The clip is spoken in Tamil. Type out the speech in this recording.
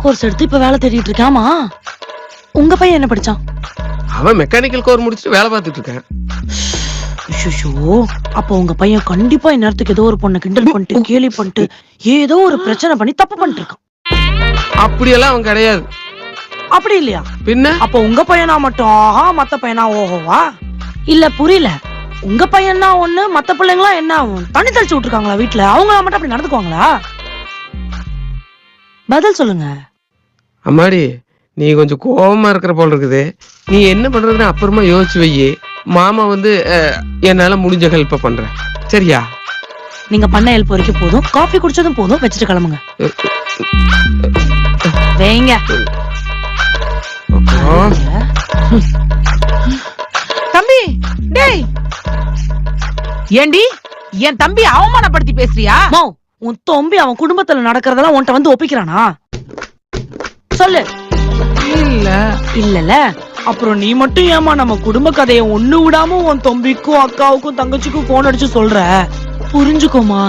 கோர்ஸ் எடுத்து இப்ப வேலை தேடிட்டு இருக்காமா. உங்க பையன் என்ன படிச்சான்? அவன் மெக்கானிக்கல் கோர் முடிச்சுட்டு வேலை பார்த்துட்டு இருக்கான். ஐயோ, அப்ப உங்க பையன் கண்டிப்பா இந்நேரத்துக்கு ஏதோ ஒரு பொண்ணை கிண்டல் பண்ணிட்டு கேலி பண்ணிட்டு ஏதோ ஒரு பிரச்சனை பண்ணி தப்பு பண்ணிட்டு இருக்கான். அப்படியெல்லாம் அவன் கிடையாது. அப்படி இல்லையா? பின்ன அப்ப உங்க பையனா மட்டும் ஆஹா, மத்த பையனா ஓஹோவா? இல்ல புரியல. உங்க பையனா ஒண்ணு, மத்த பிள்ளைங்களா என்ன தண்ணி தெளிச்சு விட்டுருக்காங்களா வீட்டுல? அவங்க மட்டும் அப்படி நடந்துக்குவாங்களா? பதில் சொல்லுங்க. அம்மாடி, நீ கொஞ்சம் கோபமா இருக்கிற போல இருக்குது. நீ என்ன பண்றதுன்னு அப்புறமா யோசிச்சு வை. மாமா வந்து என்னால முடிஞ்ச ஹெல்ப் பண்றேன், சரியா? நீங்க பண்ண ஹெல்ப் வரைக்கும் போதும். காஃபி குடிச்சதும் போதும். வச்சுட்டு கிளம்புங்க. வைங்க. தம்பி, டேய், ஏண்டி என் தம்பி அவமானப்படுத்தி பேசுறியா? உன் தம்பி அவன் குடும்பத்துல நடக்கிறதெல்லாம் உன்கிட்ட வந்து ஒப்பிக்கிறானா? சொல்லு. இல்ல இல்லல, அப்புறம் நீ மட்டும் ஏமா நம்ம குடும்ப கதையை ஒண்ணு விடாம உன் தம்பிக்கும் அக்காவுக்கும் தங்கச்சிக்கும் போன் அடிச்சு சொல்ற? புரிஞ்சுக்கோமா.